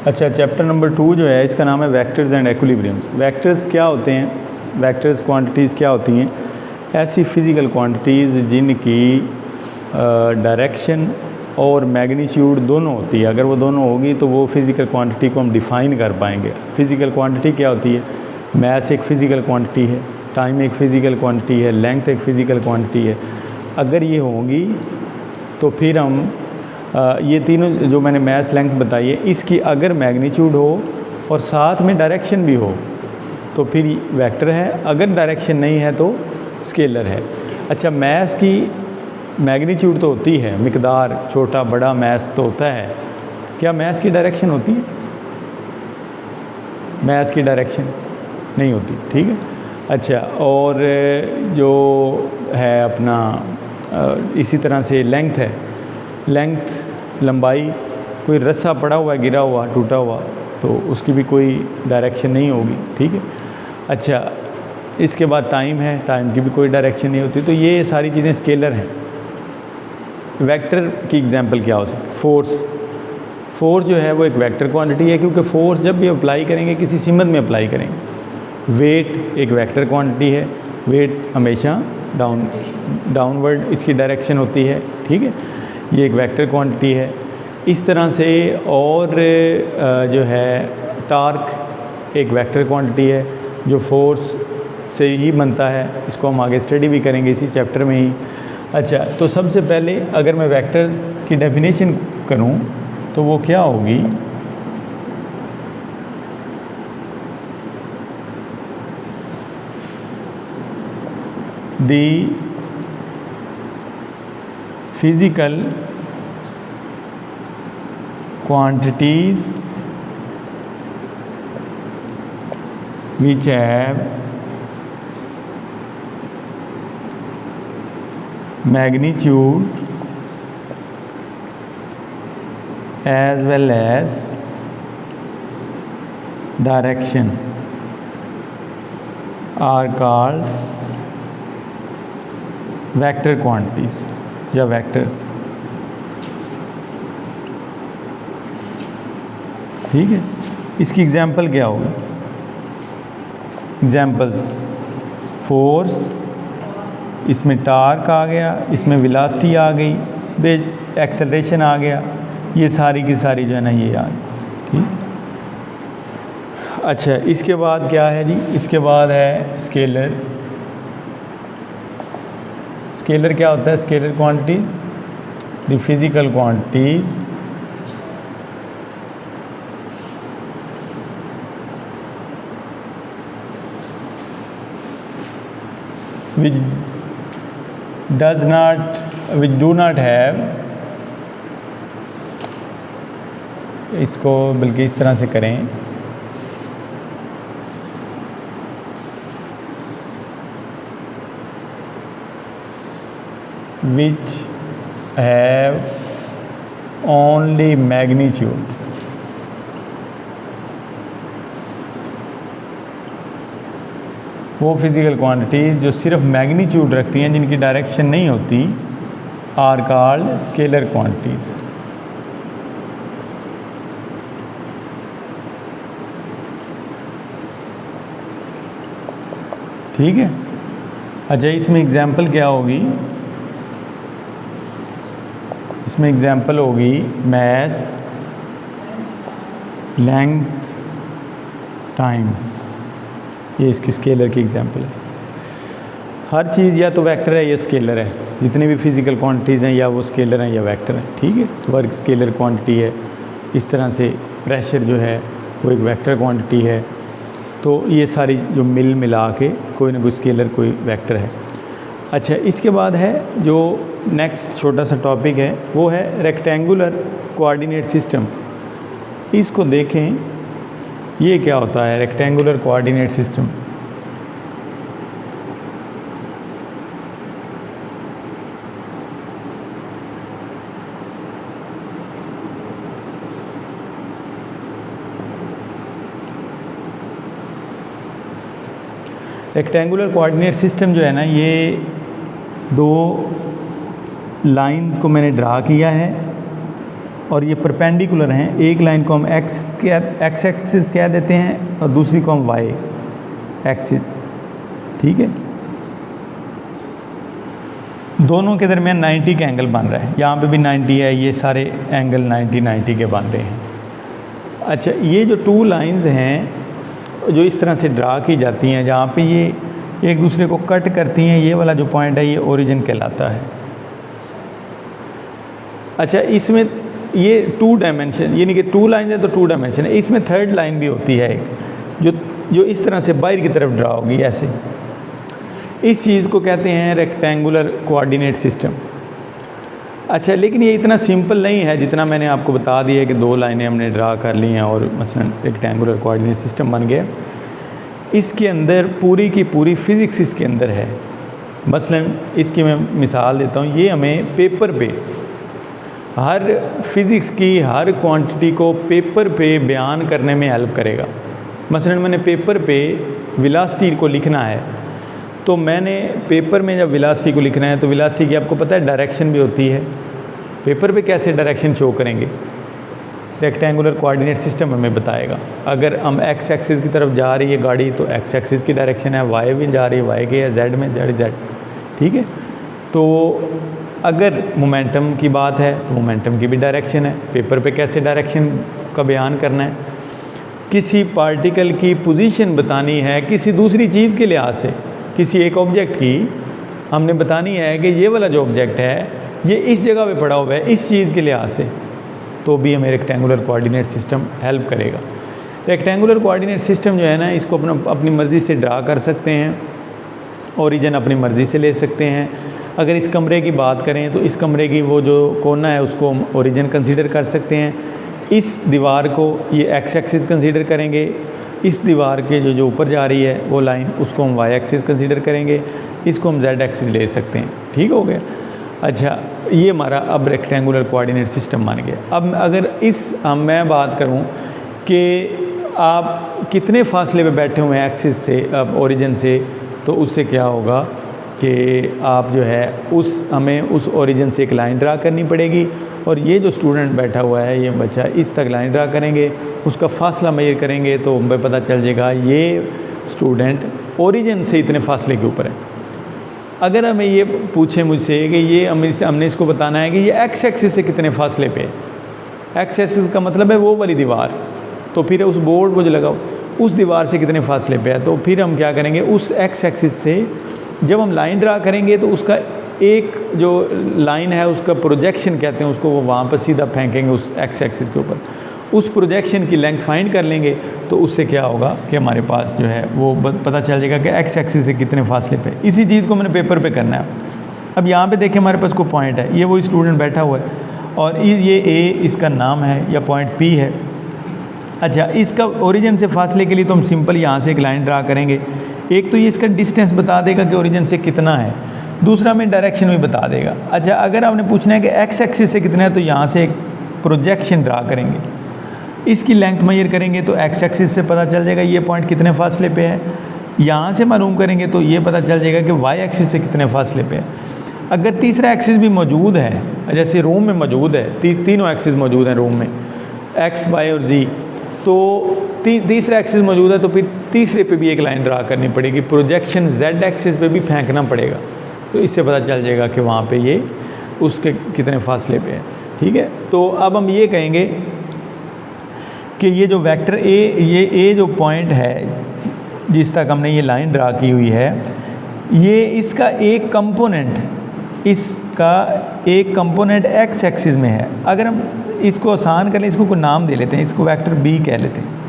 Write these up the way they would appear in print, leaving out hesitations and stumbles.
अच्छा, chapter number 2 जो है इसका नाम है वेक्टर्स एंड इक्विलिब्रियम्स। वेक्टर्स क्या होते हैं? वेक्टर्स क्वांटिटीज़ क्या होती हैं? ऐसी फिज़िकल क्वांटिटीज़ जिनकी डायरेक्शन और मैग्नीट्यूड दोनों होती है। अगर वो दोनों होगी तो वो फिज़िकल क्वांटिटी को हम डिफ़ाइन कर पाएंगे। फिज़िकल क्वांटिटी क्या होती है? मैस एक फ़िज़िकल क्वांटिटी है, टाइम एक फ़िज़िकल क्वांटिटी है, लेंथ एक फ़िज़िकल क्वांटिटी है। अगर ये होंगी तो फिर हम ये तीनों जो मैंने मैस लेंथ बताई है, इसकी अगर मैग्नीट्यूड हो और साथ में डायरेक्शन भी हो तो फिर वेक्टर है। अगर डायरेक्शन नहीं है तो स्केलर है। अच्छा, मैस की मैग्नीट्यूड तो होती है, मिकदार, छोटा बड़ा मैस तो होता है। क्या मैस की डायरेक्शन होती है? मैस की डायरेक्शन नहीं होती, ठीक है। अच्छा, और जो है अपना इसी तरह से लेंथ है। लेंथ लंबाई, कोई रस्सा पड़ा हुआ है, गिरा हुआ, टूटा हुआ, तो उसकी भी कोई डायरेक्शन नहीं होगी, ठीक है। अच्छा, इसके बाद टाइम है, टाइम की भी कोई डायरेक्शन नहीं होती। तो ये सारी चीज़ें स्केलर हैं। वेक्टर की एग्जांपल क्या हो सकती है? फोर्स। फोर्स जो है वो एक वेक्टर क्वांटिटी है, क्योंकि फोर्स जब भी अप्लाई करेंगे किसी सिमत में अप्लाई करेंगे। वेट एक वेक्टर क्वांटिटी है, वेट हमेशा डाउनवर्ड इसकी डायरेक्शन होती है, ठीक है। ये एक वेक्टर क्वांटिटी है। इस तरह से और जो है टार्क एक वेक्टर क्वांटिटी है जो फोर्स से ही बनता है। इसको हम आगे स्टडी भी करेंगे इसी चैप्टर में ही। अच्छा, तो सबसे पहले अगर मैं वेक्टर्स की डेफिनेशन करूं तो वो क्या होगी? दी physical quantities which have magnitude as well as direction are called vector quantities या vectors, ठीक है। इसकी एग्जाम्पल क्या होगी? एग्जाम्पल्स, फोर्स, इसमें टार्क आ गया, इसमें वेलोसिटी आ गई, एक्सेलरेशन आ गया, ये सारी की सारी जो है ना ये आ गई, ठीक। अच्छा, इसके बाद क्या है जी? इसके बाद है स्केलर। स्केलर क्या होता है? Scalar quantity, the physical quantities which do not have, इसको बल्कि इस तरह से करें, which have only magnitude, वो फिज़िकल क्वांटिटीज़ जो सिर्फ मैग्नीट्यूड रखती हैं, जिनकी डायरेक्शन नहीं होती, आर कॉल्ड स्केलर क्वांटिटीज़। ठीक है। अच्छा, इसमें एग्जाम्पल क्या होगी? इसमें एग्जाम्पल होगी मैस, लेंथ, टाइम। ये इसकी स्केलर की एग्जांपल है। हर चीज़ या तो वेक्टर है या स्केलर है। जितनी भी फिज़िकल क्वांटिटीज़ हैं या वो स्केलर हैं या वेक्टर हैं, ठीक है। वर्क स्केलर क्वांटिटी है। इस तरह से प्रेशर जो है वो एक वेक्टर क्वांटिटी है। तो ये सारी जो मिला के कोई ना कोई स्केलर कोई वेक्टर है। अच्छा, इसके बाद है जो नेक्स्ट छोटा सा टॉपिक है वो है रेक्टेंगुलर कोऑर्डिनेट सिस्टम। इसको देखें, ये क्या होता है rectangular coordinate system? Rectangular coordinate system जो है ना, ये दो लाइंस को मैंने ड्रा किया है और ये परपेंडिकुलर हैं। एक लाइन को हम एक्स एक्सिस कह देते हैं और दूसरी को हम वाई एक्सिस, ठीक है। दोनों के दरमियान 90 का एंगल बन रहा है, यहाँ पे भी 90 है, ये सारे एंगल 90 के बन रहे हैं। अच्छा, ये जो टू लाइंस हैं जो इस तरह से ड्रा की जाती हैं, जहाँ पे ये एक दूसरे को कट करती हैं, ये वाला जो पॉइंट है ये ओरिजिन कहलाता है। अच्छा, इसमें ये 2 डायमेंशन, यानी कि 2 लाइन है तो 2 डायमेंशन है। इसमें थर्ड लाइन भी होती है एक, जो इस तरह से बाहर की तरफ ड्रा होगी ऐसे। इस चीज़ को कहते हैं रेक्टेंगुलर कोऑर्डिनेट सिस्टम। अच्छा, लेकिन ये इतना सिंपल नहीं है जितना मैंने आपको बता दिया कि 2 लाइनें हमने ड्रा कर ली हैं और मसलन रेक्टेंगुलर कोऑर्डिनेट सिस्टम बन गया। इसके अंदर पूरी की पूरी फ़िज़िक्स इसके अंदर है। मसलन इसकी मैं मिसाल देता हूँ, ये हमें पेपर पे हर फिज़िक्स की हर क्वांटिटी को पेपर पे बयान करने में हेल्प करेगा। मसलन मैंने पेपर पे वेलोसिटी को लिखना है, तो मैंने पेपर में जब वेलोसिटी को लिखना है तो वेलोसिटी की आपको पता है डायरेक्शन भी होती है। पेपर पे कैसे डायरेक्शन शो करेंगे, रेक्टेंगुलर कोऑर्डिनेट सिस्टम हमें बताएगा। अगर हम एक्स एक्सिस की तरफ जा रही है गाड़ी तो एक्स एक्सिस की डायरेक्शन है, वाई भी जा रही है वाई की है, जेड में जेड, ठीक है। तो अगर मोमेंटम की बात है तो मोमेंटम की भी डायरेक्शन है। पेपर पे कैसे डायरेक्शन का बयान करना है, किसी पार्टिकल की पोजीशन बतानी है किसी दूसरी चीज़ के लिहाज से, किसी एक ऑब्जेक्ट की हमने बतानी है कि ये वाला जो ऑब्जेक्ट है ये इस जगह पे पड़ा हुआ है इस चीज़ के लिहाज से, तो भी हमें रेक्टेंगुलर कोऑर्डिनेट सिस्टम हेल्प करेगा। रेक्टेंगुलर कोऑर्डिनेट सिस्टम जो है ना, इसको अपनी मर्ज़ी से ड्रा कर सकते हैं, ओरिजिन अपनी मर्ज़ी से ले सकते हैं। अगर इस कमरे की बात करें तो इस कमरे की वो जो कोना है उसको हम ओरिजिन कंसीडर कर सकते हैं। इस दीवार को ये एक्स एक्सिस कंसीडर करेंगे, इस दीवार के जो ऊपर जा रही है वो लाइन उसको हम वाई एक्सिस कंसीडर करेंगे, इसको हम जेड एक्सिस ले सकते हैं, ठीक हो गया। अच्छा, ये हमारा अब रेक्टेंगुलर कोऑर्डिनेट सिस्टम बन गया। अब अगर मैं बात करूं कि आप कितने फासले पे बैठे हुए हैं एक्सिस से ओरिजिन से, तो उससे क्या होगा कि आप जो है हमें उस ओरिजिन से एक लाइन ड्रा करनी पड़ेगी और ये जो स्टूडेंट बैठा हुआ है ये बच्चा इस तक लाइन ड्रा करेंगे, उसका फासला मेजर करेंगे तो हमें पता चल जाएगा ये स्टूडेंट ओरिजिन से इतने फासले के ऊपर है। अगर हमें ये पूछे मुझसे कि ये हमने इसको बताना है कि ये एक्स एक्सिस से कितने फासले पे है, एक्स एक्सिस का मतलब है वो वाली दीवार, तो फिर उस बोर्ड को जो लगाओ उस दीवार से कितने फासले पे है, तो फिर हम क्या करेंगे उस एक्स एक्सिस से जब हम लाइन ड्रा करेंगे तो उसका एक जो लाइन है उसका प्रोजेक्शन कहते हैं उसको, वो वहाँ पर सीधा फेंकेंगे उस एक्स एक्सिस के ऊपर, उस प्रोजेक्शन की लेंथ फाइंड कर लेंगे तो उससे क्या होगा कि हमारे पास जो है वो पता चल जाएगा कि एक्स एक्सिस से कितने फासले पे। इसी चीज़ को मैंने पेपर पे करना है। अब यहाँ पे देखें हमारे पास को पॉइंट है, ये वो स्टूडेंट बैठा हुआ है और ये ए इसका नाम है या पॉइंट पी है। अच्छा, इसका ओरिजिन से फासले के लिए तो हम सिंपल यहाँ से एक लाइन ड्रा करेंगे। एक तो ये इसका डिस्टेंस बता देगा कि ओरिजिन से कितना है, दूसरा हमें डायरेक्शन भी बता देगा। अच्छा, अगर आपने पूछना है कि एक्स एक्सिस से कितना है तो यहाँ से एक प्रोजेक्शन ड्रा करेंगे, इसकी लेंथ मेजर करेंगे तो एक्स एक्सिस से पता चल जाएगा ये पॉइंट कितने फासले पे है। यहाँ से मालूम करेंगे तो ये पता चल जाएगा कि वाई एक्सिस से कितने फासले पे है। अगर तीसरा एक्सिस भी मौजूद है, जैसे रूम में मौजूद है, तीनों एक्सिस मौजूद हैं रूम में, एक्स वाई और जी, तो तीसरा एक्सिस मौजूद है तो फिर तीसरे पे भी एक लाइन ड्रा करनी पड़ेगी, प्रोजेक्शन जेड एक्सिस पे भी फेंकना पड़ेगा, तो इससे पता चल जाएगा कि वहाँ पे ये उसके कितने फासले पे है, ठीक है। तो अब हम ये कहेंगे कि ये जो वेक्टर ए जो पॉइंट है जिस तक हमने ये लाइन ड्रा की हुई है, ये इसका एक कंपोनेंट एक्स एक्सिस में है। अगर हम इसको आसान कर लें, इसको कोई नाम दे लेते हैं, इसको वेक्टर बी कह लेते हैं।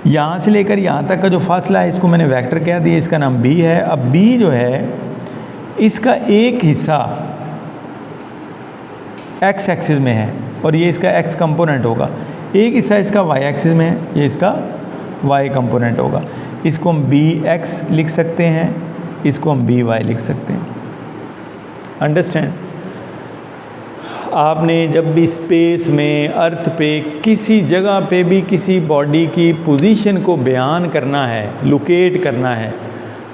यहाँ से लेकर यहाँ तक का जो फासला है इसको मैंने वेक्टर कह दिया, इसका नाम बी है। अब बी जो है इसका एक हिस्सा एक्स एक्सिस में है और ये इसका एक्स कंपोनेंट होगा, एक हिस्सा इसका वाई एक्सिस में है, ये इसका वाई कंपोनेंट होगा। इसको हम बी एक्स लिख सकते हैं, इसको हम बी वाई लिख सकते हैं। अंडरस्टैंड? आपने जब भी स्पेस में अर्थ पे किसी जगह पे भी किसी बॉडी की पोजीशन को बयान करना है, लोकेट करना है,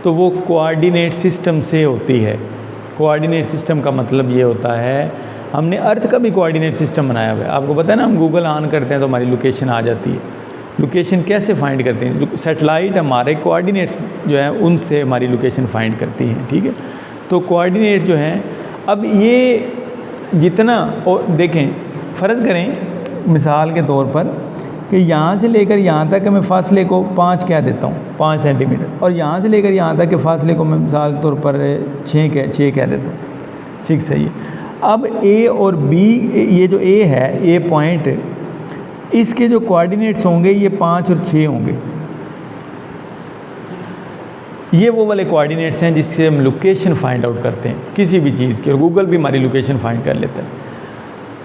तो वो कोऑर्डिनेट सिस्टम से होती है। कोऑर्डिनेट सिस्टम का मतलब ये होता है हमने अर्थ का भी कोऑर्डिनेट सिस्टम बनाया हुआ है। आपको पता है ना, हम गूगल ऑन करते हैं तो हमारी लोकेशन आ जाती है। लोकेशन कैसे फाइंड करते हैं? जो सैटेलाइट हमारे कोऑर्डिनेट्स जो है उनसे हमारी लोकेशन फाइंड करती है, ठीक है। तो कोऑर्डिनेट जो हैं, अब ये जितना, और देखें फ़र्ज़ करें मिसाल के तौर पर कि यहाँ से लेकर यहाँ तक मैं फ़ासले को 5 कह देता हूँ, 5 सेंटीमीटर, और यहाँ से लेकर यहाँ तक के फ़ासले को मैं मिसाल के तौर पर 6 कह देता हूँ, 6 है ये। अब ए और बी, ये जो ए है, ए पॉइंट, इसके जो कोऑर्डिनेट्स होंगे ये 5 और 6 होंगे। ये वो वाले कोऑर्डिनेट्स हैं जिससे हम लोकेशन फाइंड आउट करते हैं किसी भी चीज़ की, और गूगल भी हमारी लोकेशन फाइंड कर लेता है।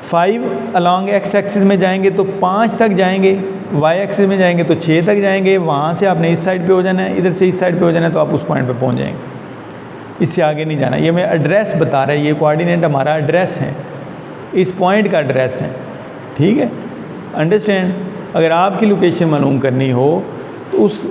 5 अलॉन्ग एक्स एक्सिस में जाएंगे तो 5 तक जाएंगे, वाई एक्सिस में जाएंगे तो 6 तक जाएंगे। वहाँ से आपने इस साइड पे हो जाना है, इधर से इस साइड पे हो जाना है, तो आप उस पॉइंट पे पहुँच जाएंगे, इससे आगे नहीं जाना। ये मैं एड्रेस बता रहा है, ये कोऑर्डिनेट हमारा एड्रेस है, इस पॉइंट का एड्रेस है, ठीक है, अंडरस्टैंड। अगर आपकी लोकेशन मालूम करनी हो तो उस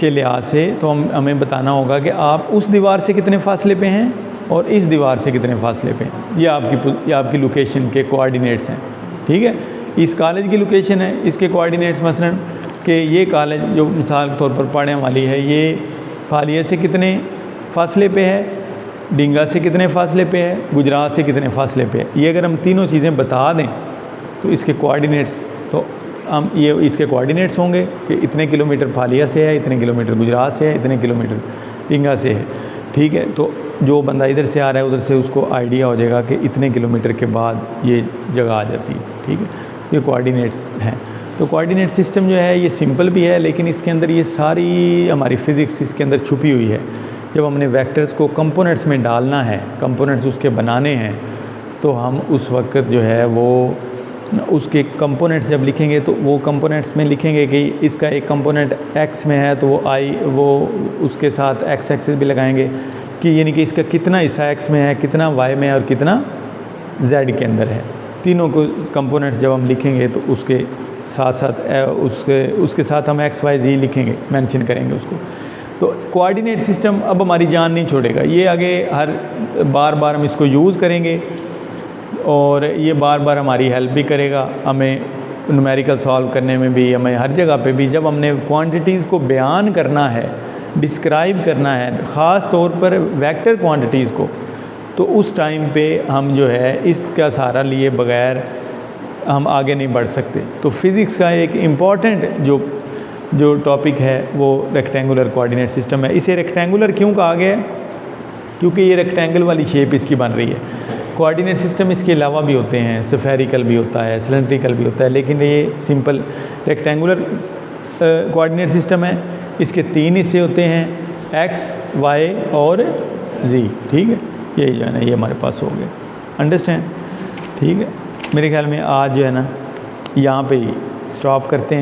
के लिहाज से तो हमें बताना होगा कि आप उस दीवार से कितने फासले पे हैं और इस दीवार से कितने फासले पे हैं। ये आपकी लोकेशन के कोऑर्डिनेट्स हैं, ठीक है। इस कॉलेज की लोकेशन है, इसके कोऑर्डिनेट्स मसलन कि ये कॉलेज जो मिसाल के तौर पर पढ़ने वाली है, ये फालिया से कितने फासले पे है, डिंगा से कितने फासले पे है, गुजरात से कितने फासले पे है। ये अगर हम तीनों चीज़ें बता दें तो इसके कोऑर्डिनेट्स, तो हम ये इसके कोऑर्डिनेट्स होंगे कि इतने किलोमीटर फालिया से है, इतने किलोमीटर गुजरात से है, इतने किलोमीटर डिंगा से है, ठीक है। तो जो बंदा इधर से आ रहा है उधर से उसको आइडिया हो जाएगा कि इतने किलोमीटर के बाद ये जगह आ जाती है, ठीक है। ये कोऑर्डिनेट्स हैं। तो कोऑर्डिनेट सिस्टम जो है ये सिंपल भी है, लेकिन इसके अंदर ये सारी हमारी फ़िज़िक्स इसके अंदर छुपी हुई है। जब हमने वेक्टर्स को कंपोनेंट्स में डालना है, कंपोनेंट्स उसके बनाने हैं, तो हम उस वक्त जो है वो उसके कंपोनेंट्स जब लिखेंगे तो वो कंपोनेंट्स में लिखेंगे कि इसका एक कंपोनेंट x में है तो वो उसके साथ x एक्सिस भी लगाएंगे कि यानी कि इसका कितना हिस्सा x में है, कितना y में है और कितना z के अंदर है। तीनों को कंपोनेंट्स जब हम लिखेंगे तो उसके साथ साथ उसके साथ हम x y z लिखेंगे, मेंशन करेंगे उसको। तो कोऑर्डिनेट सिस्टम अब हमारी जान नहीं छोड़ेगा, ये आगे हर बार हम इसको यूज़ करेंगे और ये बार बार हमारी हेल्प भी करेगा, हमें न्यूमेरिकल सॉल्व करने में भी, हमें हर जगह पे भी। जब हमने क्वांटिटीज़ को बयान करना है, डिस्क्राइब करना है, ख़ास तौर पर वेक्टर क्वांटिटीज़ को, तो उस टाइम पे हम जो है इसका सहारा लिए बगैर हम आगे नहीं बढ़ सकते। तो फ़िज़िक्स का एक इम्पॉर्टेंट जो टॉपिक है वो रेक्टेंगुलर कोऑर्डिनेट सिस्टम है। इसे रेक्टेंगुलर क्यों कहा गया है? क्योंकि ये रेक्टेंगल वाली शेप इसकी बन रही है। कोऑर्डिनेट सिस्टम इसके अलावा भी होते हैं, स्फेरिकल भी होता है, सिलेंड्रिकल भी होता है, लेकिन ये सिंपल रेक्टेंगुलर कोऑर्डिनेट सिस्टम है। इसके 3 हिस्से होते हैं, x, y और z, ठीक है। यही जो है ना ये हमारे पास हो गया, अंडरस्टैंड, ठीक है। मेरे ख्याल में आज जो है ना यहाँ पे ही स्टॉप करते हैं।